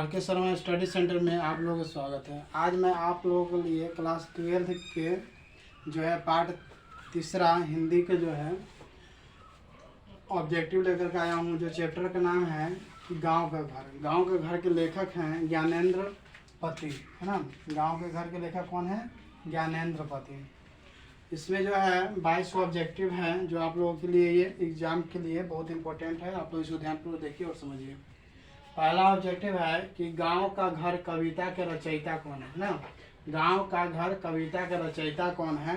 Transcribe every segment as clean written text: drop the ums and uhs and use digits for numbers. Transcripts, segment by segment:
Are के Sharma study centre में आप लोगों का स्वागत है। आज मैं आप लोगों के लिए क्लास 12 के जो है पार्ट तीसरा हिंदी के जो है ऑब्जेक्टिव लेकर के आया हूँ। जो चैप्टर का नाम है गांव का घर। गांव के घर के लेखक हैं ज्ञानेंद्र पति, है ना। गांव के घर के लेखक कौन है? ज्ञानेंद्र पति। इसमें जो है 22 ऑब्जेक्टिव हैं जो आप लोगों के लिए ये एग्जाम के लिए बहुत इंपॉर्टेंट है। आप लोग इसको ध्यानपूर्वक देखिए और समझिए। पहला ऑब्जेक्टिव है कि गांव का घर कविता के रचयिता कौन है ना। गांव का घर कविता के रचयिता कौन है?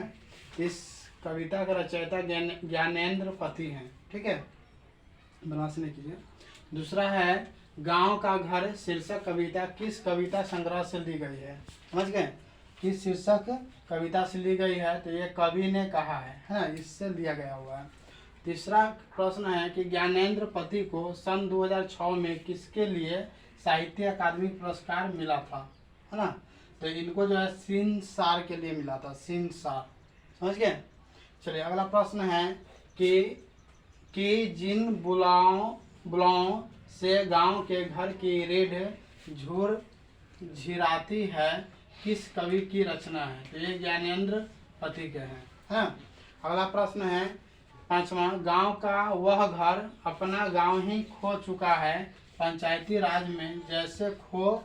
इस कविता का रचयिता ज्ञानेंद्र पति हैं, ठीक है, बनास नहीं कीजिए। दूसरा है गांव का घर शीर्षक कविता किस कविता संग्रह से ली गई है? समझ गए? किस शीर्षक कविता से ली गई है? तो ये कवि ने कहा है ना, इससे लिया गया हुआ है। तीसरा प्रश्न है कि ज्ञानेंद्र पति को सन 2006 में किसके लिए साहित्य अकादमी पुरस्कार मिला था, है ना। तो इनको जो है सिंसार के लिए मिला था, सिंसार। समझ गए? चलिए अगला प्रश्न है कि जिन बुलाओं से गांव के घर की रीढ़ झिराती है किस कवि की रचना है? तो ये ज्ञानेंद्र पति के हैं, है। अगला प्रश्न है पांचवा, गांव का वह घर अपना गांव ही खो चुका है पंचायती राज में जैसे खो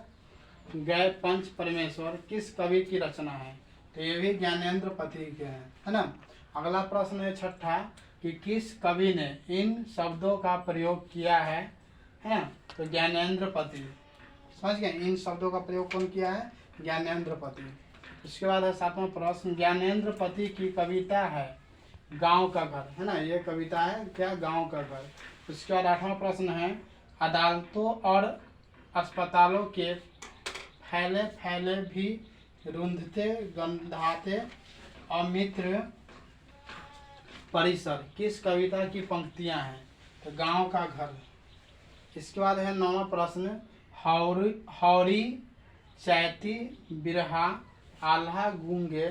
गए पंच परमेश्वर किस कवि की रचना है? तो ये भी ज्ञानेंद्र पति के हैं, है ना। अगला प्रश्न है छठा कि किस कवि ने इन शब्दों का प्रयोग किया है? तो ज्ञानेंद्र पति। समझ गए? इन शब्दों का प्रयोग कौन किया है? ज्ञानेंद्र पति। उसके बाद है सातवां प्रश्न, ज्ञानेंद्र पति की कविता है गांव का घर, है ना। ये कविता है क्या? गांव का घर। उसके बाद आठवां प्रश्न है अदालतों और अस्पतालों के फैले भी रुंधते गंधाते अमित्र परिसर किस कविता की पंक्तियां हैं? तो गांव का घर। इसके बाद है नौवां प्रश्न, हौरी चैती बिरहा आल्हा गूंगे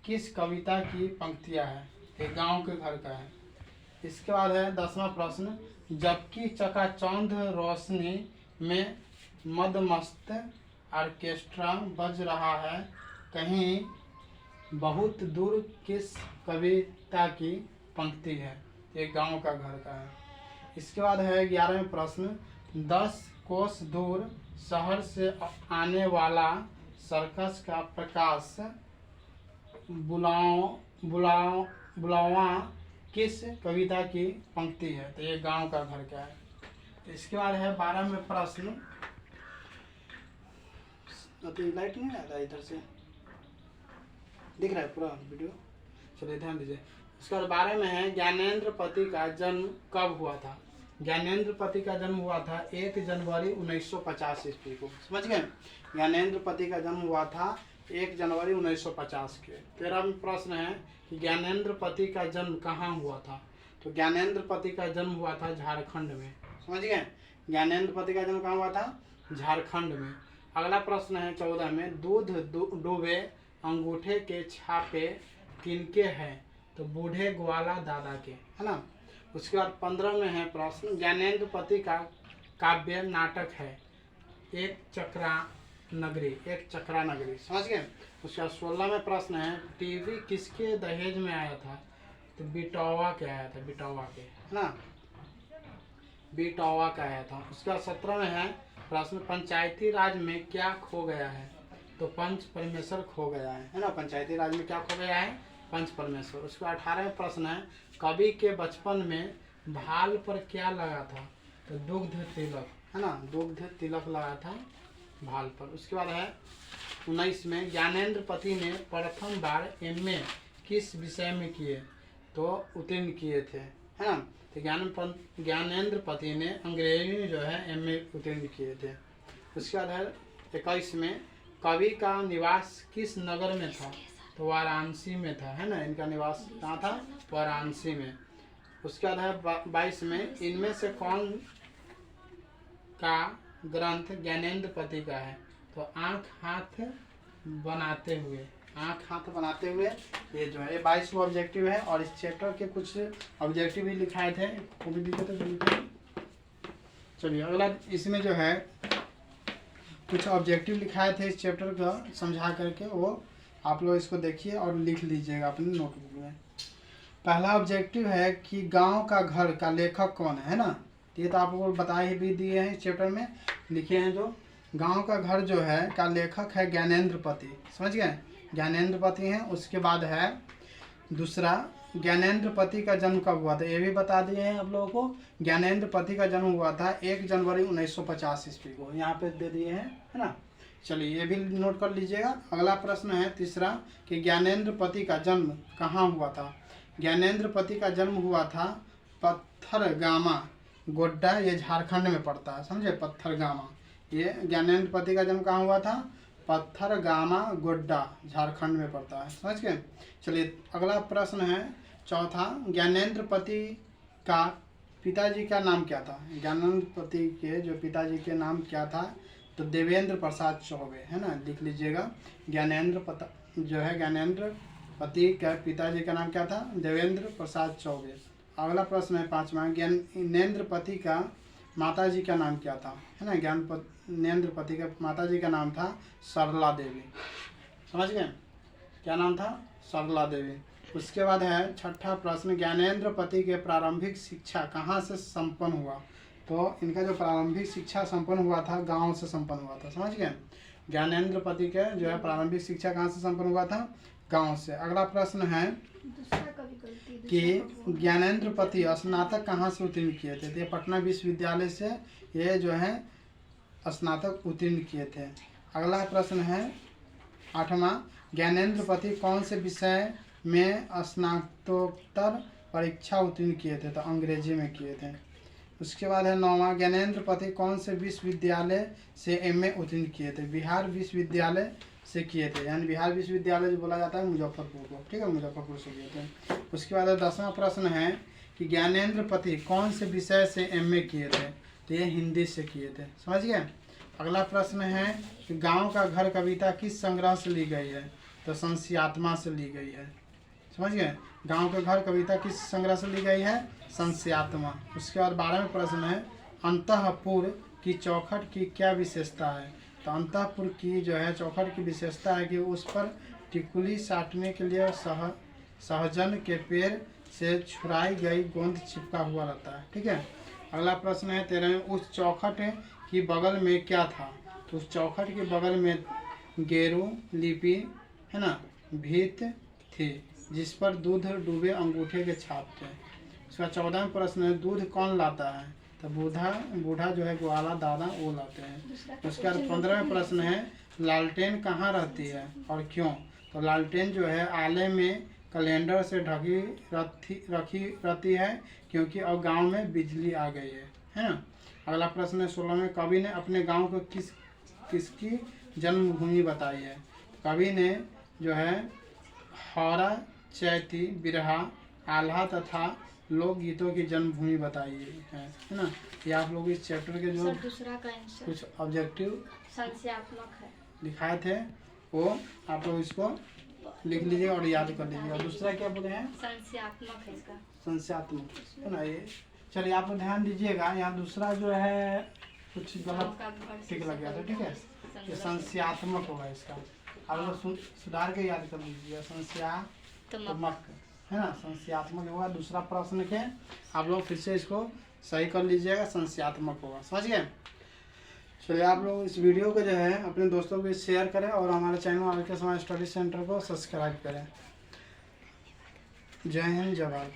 किस कविता की पंक्तियां हैं? ये गांव के घर का है। इसके बाद है 10वां प्रश्न, जबकि चकाचौंध रोशनी में मदमस्त ऑर्केस्ट्रा बज रहा है कहीं बहुत दूर किस कविता की पंक्ति है? ये गांव का घर का है। इसके बाद है 11वें प्रश्न, 10 कोस दूर शहर से आने वाला सर्कस का प्रकाश बुलावा किस कविता की पंक्ति है? तो ये गांव का घर का है। इसके बाद है 12वें प्रश्न, तो लाइट नहीं आ रहा इधर से, दिख रहा है पूरा वीडियो? चलिए ध्यान दीजिए। इसके बाद 12 में है ज्ञानेंद्र पति का जन्म कब हुआ था? ज्ञानेंद्र पति का जन्म हुआ था 1 जनवरी 1950 ईस्वी को। समझ गए? ज्ञानेंद्र पति का जन्म हुआ था 1 जनवरी 1950 के। 13वां प्रश्न है कि ज्ञानेंद्र पति का जन्म कहाँ हुआ था? तो ज्ञानेंद्र पति का जन्म हुआ था झारखंड में। समझ गए? ज्ञानेंद्र पति का जन्म कहाँ हुआ था? झारखंड में। अगला प्रश्न है 14 में, दूध डूबे अंगूठे के छापे किनके हैं? तो बूढ़े ग्वाला दादा के, है ना। उसके बाद 15 में है प्रश्न, ज्ञानेंद्र पति का काव्य नाटक है एक चक्रा नगरी। समझ गए? उसका 16 में प्रश्न है, टीवी किसके दहेज में आया था? तो बिटौवा के आया था, बिटौवा के, है ना, बिटौवा का आया था। उसका 17 में है प्रश्न, पंचायती राज में क्या खो गया है? तो पंच परमेश्वर खो गया है ना। पंचायती राज में क्या खो गया है? पंच परमेश्वर। उसका 18वें प्रश्न है, कवि के बचपन में भाल पर क्या लगा था? तो दुग्ध तिलक, है ना, दुग्ध तिलक लगा था भाल पर। उसके बाद है 19 में, ज्ञानेंद्र पति ने प्रथम बार MA किस विषय में किए? तो उत्तीर्ण किए थे, है ना। तो ज्ञानेंद्र पति ने अंग्रेजी में जो है MA उत्तीर्ण किए थे। उसके बाद है 21 में, कवि का निवास किस नगर में था? तो वाराणसी में था, है ना। इनका निवास कहाँ था? वाराणसी में। उसके बाद है 22 में, इनमें से कौन का ग्रंथ ज्ञानेंद्र पति का है? तो आँख हाथ बनाते हुए ये जो है 22 ऑब्जेक्टिव है। और इस चैप्टर के कुछ ऑब्जेक्टिव भी लिखाए थे, वो भी दिखे थे। चलिए अगला इसमें जो है कुछ ऑब्जेक्टिव लिखाए थे इस चैप्टर का समझा करके, वो आप लोग इसको देखिए और लिख लीजिएगा अपनी नोटबुक में। पहला ऑब्जेक्टिव है कि गांव का घर का लेखक कौन है ना। ये तो आप लोग बता ही भी दिए हैं इस चैप्टर में, लिखे हैं जो गांव का घर जो है का लेखक है ज्ञानेंद्र पति, समझ गए, ज्ञानेंद्र पति हैं। उसके बाद है दूसरा, ज्ञानेंद्र पति का जन्म कब हुआ था, ये भी बता दिए हैं आप लोगों को। ज्ञानेंद्र पति का जन्म हुआ था 1 जनवरी 1950 ईस्वी को, यहाँ पे दे दिए हैं, है ना। चलिए ये भी नोट कर लीजिएगा। अगला प्रश्न है तीसरा कि ज्ञानेंद्र पति का जन्म कहाँ हुआ था। ज्ञानेंद्र पति का जन्म हुआ था पत्थरगामा गोड्डा, ये झारखंड में पड़ता है, समझे, पत्थरगामा। ये ज्ञानेंद्र पति का जन्म कहाँ हुआ था, पत्थरगामा गोड्डा, झारखंड में पड़ता है, समझ गए। चलिए अगला प्रश्न है चौथा, ज्ञानेंद्र पति का पिताजी का नाम क्या था। ज्ञानेंद्र पति के जो पिताजी के नाम क्या था, तो देवेंद्र प्रसाद चौबे, है ना, लिख लीजिएगा। ज्ञानेंद्र पति के पिताजी का नाम क्या था, देवेंद्र प्रसाद चौबे। अगला प्रश्न है पांचवा, ज्ञानेंद्र पति का माताजी का नाम क्या था, है ना। ज्ञानेंद्र पति का माताजी का नाम था सरला देवी, समझ गए, क्या नाम था, सरला देवी। उसके बाद है छठा प्रश्न, ज्ञानेंद्र पति के प्रारंभिक शिक्षा कहाँ से संपन्न हुआ। तो इनका जो प्रारंभिक शिक्षा संपन्न हुआ था गांव से संपन्न हुआ था, समझ गए। ज्ञानेंद्र पति के जो है प्रारंभिक शिक्षा कहाँ से संपन्न हुआ था, गांव से। अगला प्रश्न है कि ज्ञानेंद्र पति स्नातक कहाँ से उत्तीर्ण किए थे। तो ये पटना विश्वविद्यालय से ये जो है स्नातक उत्तीर्ण किए थे। अगला प्रश्न है आठवां, ज्ञानेंद्र पति कौन से विषय में स्नातकोत्तर परीक्षा उत्तीर्ण किए थे। तो अंग्रेजी में किए थे। उसके बाद है नौवां, ज्ञानेंद्र पति कौन से विश्वविद्यालय से एमए उत्तीर्ण किए थे। बिहार विश्वविद्यालय से किए थे, यानी बिहार विश्वविद्यालय जो बोला जाता है मुजफ्फरपुर को, ठीक है, मुजफ्फरपुर से किए थे। उसके बाद 10वां प्रश्न है कि ज्ञानेंद्र पति कौन से विषय से एमए किए थे। तो ये हिंदी से किए थे, समझ गए। अगला प्रश्न है कि गांव का घर कविता किस संग्रह से ली गई है। तो संस्यात्मा से ली गई है, समझ गए। गांव का घर कविता किस संग्रह से ली गई है, संस्यात्मा। उसके बाद 12वां प्रश्न है अंतःपुर की चौखट की क्या विशेषता है। तो अंतःपुर की जो है चौखट की विशेषता है कि उस पर टिकुली साटने के लिए सहजन के पेड़ से छुड़ाई गई गोंद चिपका हुआ रहता है, ठीक है। अगला प्रश्न है 13वां, उस चौखट की बगल में क्या था। तो उस चौखट के बगल में गेरू लिपि, है ना, भीत थी जिस पर दूध डूबे अंगूठे के छाप थे। उसका 14वां प्रश्न है दूध कौन लाता है। तो बूढ़ा जो है ग्वाला दादा वो लाते हैं। उसके बाद 15वां प्रश्न है लालटेन कहाँ रहती है और क्यों। तो लालटेन जो है आले में कैलेंडर से ढकी रखी रहती है क्योंकि अब गांव में बिजली आ गई है ना। अगला प्रश्न है 16वें, कवि ने अपने गांव को किसकी जन्मभूमि बताई है। कवि ने जो है हौरा, चैती, बिरहा, आल्हा तथा लोकगीतों की जन्मभूमि बताई है ना। ये आप लोग इस चैप्टर के जो दूसरा का आंसर कुछ ऑब्जेक्टिव संशयात्मक है दिखाए थे वो आप लोग इसको लिख लीजिए और याद कर लीजिएगा। दूसरा क्या बोले हैं, संशयात्मक है इसका, संशयात्मक, है ना। ये चलिए आप लोग ध्यान दीजिएगा, यहाँ दूसरा जो है कुछ गलत टिक लग गया था, ठीक है। ये संशयात्मक होगा इसका, आप लोग सुधार के याद कर लीजिएगा। संशयात्मक, है ना, संशयात्मक होगा। दूसरा प्रश्न के आप लोग फिर से इसको सही कर लीजिएगा, संशयात्मक होगा, समझ गए। चलिए आप लोग इस वीडियो को जो है अपने दोस्तों को शेयर करें और हमारे चैनल आर.के. समाज स्टडी सेंटर को सब्सक्राइब करें। जय हिंद, जय भारत।